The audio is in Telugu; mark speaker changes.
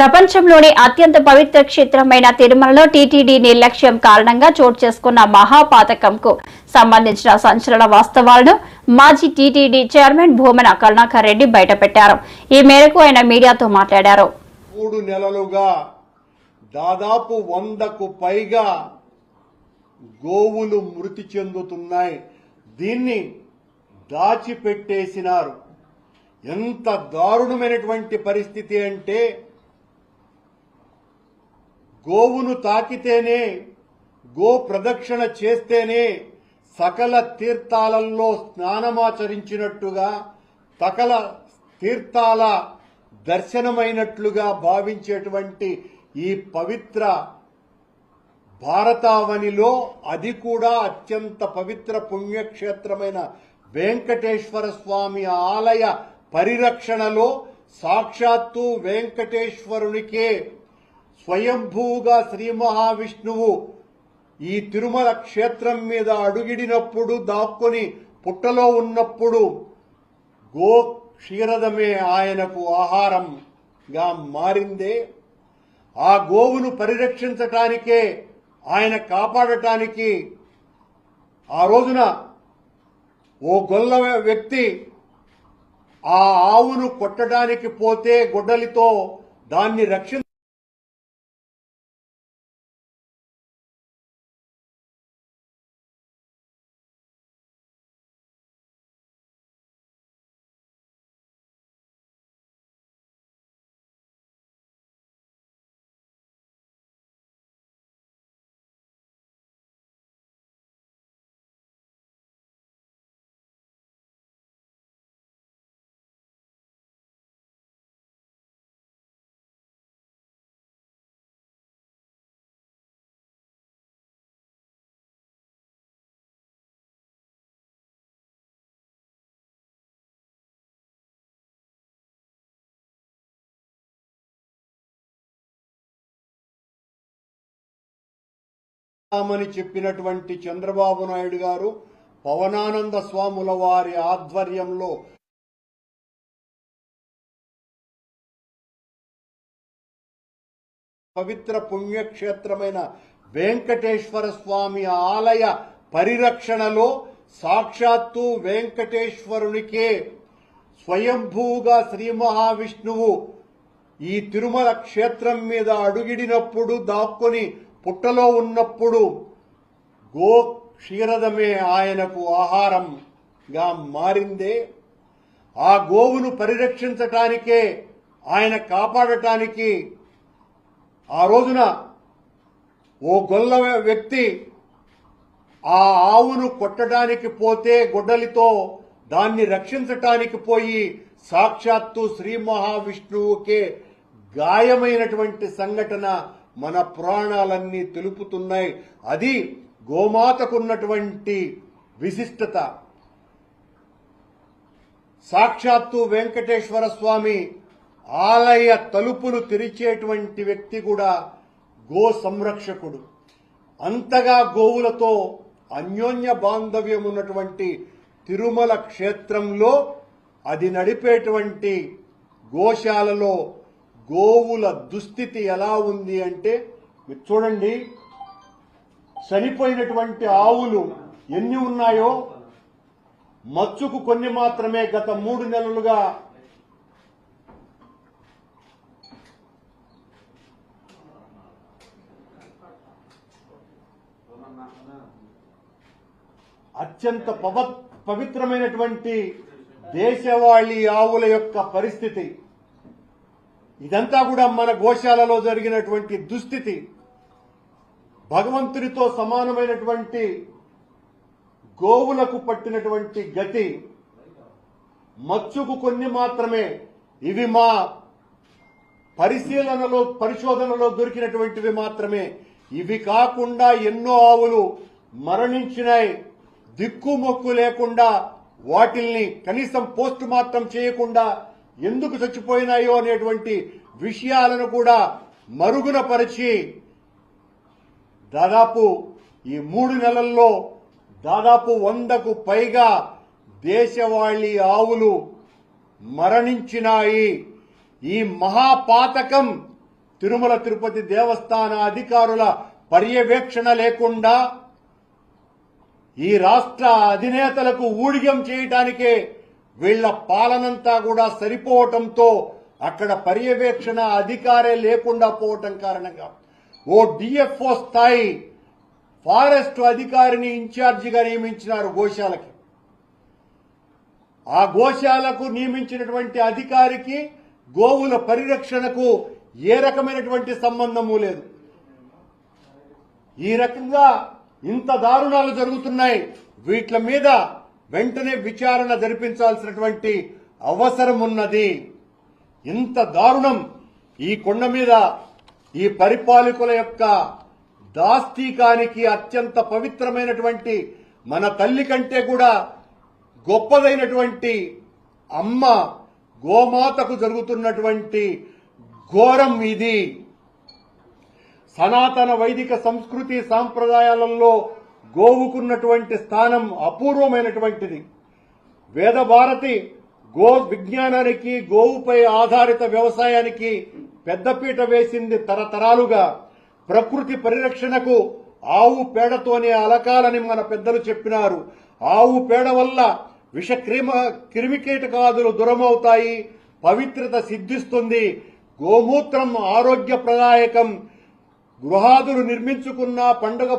Speaker 1: ప్రపంచంలోని అత్యంత పవిత్ర క్షేత్రమైన తిరుమలలో టీటీడీ నిర్లక్ష్యం కారణంగా చోటు చేసుకున్న మహాపాతకంకు సంబంధించిన సంచలన వాస్తవాలను మాజీ టీటీడీ చైర్మన్ భూమన కరుణాకర్ రెడ్డి బయటపెట్టారు. ఈ మేరకు ఆయన మీడియాతో మాట్లాడారు.
Speaker 2: 3 నెలలుగా దాదాపు 100కు పైగా గోవులు మృతి చెందుతున్నాయి. దీన్ని దాచిపెట్టేసినారు. ఎంత దారుణమైనటువంటి పరిస్థితి అంటే గోవును తాకితేనే, గో ప్రదక్షిణ చేస్తేనే సకల తీర్థాలలో స్నానమాచరించినట్టుగా, సకల తీర్థాల దర్శనమైనట్లుగా భావించేటువంటి ఈ పవిత్ర భారతావనిలో, అది కూడా అత్యంత పవిత్ర పుణ్యక్షేత్రమైన వెంకటేశ్వర స్వామి ఆలయ పరిరక్షణలో సాక్షాత్తు వెంకటేశ్వరునికే స్వయంభూగా శ్రీ మహావిష్ణువు ఈ తిరుమల క్షేత్రం మీద అడుగిడినప్పుడు, దాక్కుని పుట్టలో ఉన్నప్పుడు గో క్షీరదమే ఆయనకు ఆహారంగా మారిందే. ఆ గోవును పరిరక్షించటానికే, ఆయన కాపాడటానికి ఆ రోజున ఓ గొల్ల వ్యక్తి ఆ ఆవును కొట్టడానికి పోతే గొడ్డలితో దాన్ని అని చెప్పినటువంటి చంద్రబాబు నాయుడు గారు, పవనానంద స్వాముల వారి ఆధ్వర్యంలో పవిత్ర పుణ్యక్షేత్రమైన వెంకటేశ్వర స్వామి ఆలయ పరిరక్షణలో సాక్షాత్తు వెంకటేశ్వరునికే స్వయంభూగా శ్రీ మహావిష్ణువు ఈ తిరుమల క్షేత్రం మీద అడుగిడినప్పుడు, దాక్కుని పుట్టలో ఉన్నప్పుడు గో క్షీరదమే ఆయనకు ఆహారంగా మారిందే. ఆ గోవును పరిరక్షించటానికే, ఆయన కాపాడటానికి ఆ రోజున ఓ గొల్ల వ్యక్తి ఆ ఆవును కొట్టడానికి పోతే గొడ్డలితో దాన్ని రక్షించటానికి పోయి సాక్షాత్తు శ్రీ మహావిష్ణువుకే గాయమైనటువంటి సంఘటన మన పురాణాలన్నీ తెలుపుతున్నాయి. అది గోమాతకున్నటువంటి విశిష్టత. సాక్షాత్తు వెంకటేశ్వర స్వామి ఆలయ తలుపులు తెరిచేటువంటి వ్యక్తి కూడా గో సంరక్షకుడు. అంతగా గోవులతో అన్యోన్య బాంధవ్యం ఉన్నటువంటి తిరుమల క్షేత్రంలో, అది నడిపేటువంటి గోశాలలో గోవుల దుస్థితి ఎలా ఉంది అంటే, మీరు చూడండి, చనిపోయినటువంటి ఆవులు ఎన్ని ఉన్నాయో, మచ్చుకు కొన్ని మాత్రమే గత 3 నెలలుగా అత్యంత పవిత్రమైనటువంటి దేశవాళీ ఆవుల యొక్క పరిస్థితి ఇదంతా కూడా మన గోశాలలో జరిగినటువంటి దుస్థితి. భగవంతునితో సమానమైనటువంటి గోవులకు పట్టినటువంటి గతి. మచ్చుకు కొన్ని మాత్రమే. ఇవి మా పరిశోధనలో దొరికినటువంటివి మాత్రమే. ఇవి కాకుండా ఎన్నో ఆవులు మరణించినాయి. దిక్కుమొక్కు లేకుండా వాటిల్ని కనీసం పోస్ట్ మార్టం చేయకుండా ఎందుకు చచ్చిపోయినాయో అనేటువంటి విషయాలను కూడా మరుగున పరిచి, దాదాపు ఈ 3 నెలల్లో దాదాపు 100కు పైగా దేశవాళీ ఆవులు మరణించినాయి. ఈ మహాపాతకం తిరుమల తిరుపతి దేవస్థాన అధికారుల పర్యవేక్షణ లేకుండా ఈ రాష్ట్ర అధినేతలకు ఊడిగం చేయటానికే వీళ్ల పాలనంతా కూడా సరిపోవటంతో అక్కడ పర్యవేక్షణ అధికారే లేకుండా పోవటం కారణంగా ఓ డిఎఫ్ఓ స్థాయి ఫారెస్ట్ అధికారిని ఇన్ఛార్జిగా నియమించినారు గోశాలకి. ఆ గోశాలకు నియమించినటువంటి అధికారికి గోవుల పరిరక్షణకు ఏ రకమైనటువంటి సంబంధము లేదు. ఈ రకంగా ఇంత దారుణాలు జరుగుతున్నాయి. వీట్ల మీద వెంటనే విచారణ జరిపించాల్సినటువంటి అవసరం ఉన్నది. ఇంత దారుణం ఈ కొండ మీద ఈ పరిపాలకుల యొక్క దాస్తీకానికి అత్యంత పవిత్రమైనటువంటి మన తల్లి కంటే కూడా గొప్పదైనటువంటి అమ్మ గోమాతకు జరుగుతున్నటువంటి ఘోరం ఇది. సనాతన వైదిక సంస్కృతి సాంప్రదాయాలలో గోవుకున్నటువంటి స్థానం అపూర్వమైనటువంటిది. వేదభారతి గో విజ్ఞానానికి గోవుపై ఆధారిత వ్యవసాయానికి పెద్దపీట వేసింది. తరతరాలుగా ప్రకృతి పరిరక్షణకు ఆవు పేడతోనే అలకాలని మన పెద్దలు చెప్పినారు. ఆవు పేడ వల్ల విష క్రిమికీటకాదులు దూరమవుతాయి, పవిత్రత సిద్ధిస్తుంది. గోమూత్రం ఆరోగ్యప్రదాయకం. గృహాదులు నిర్మించుకున్న పండుగ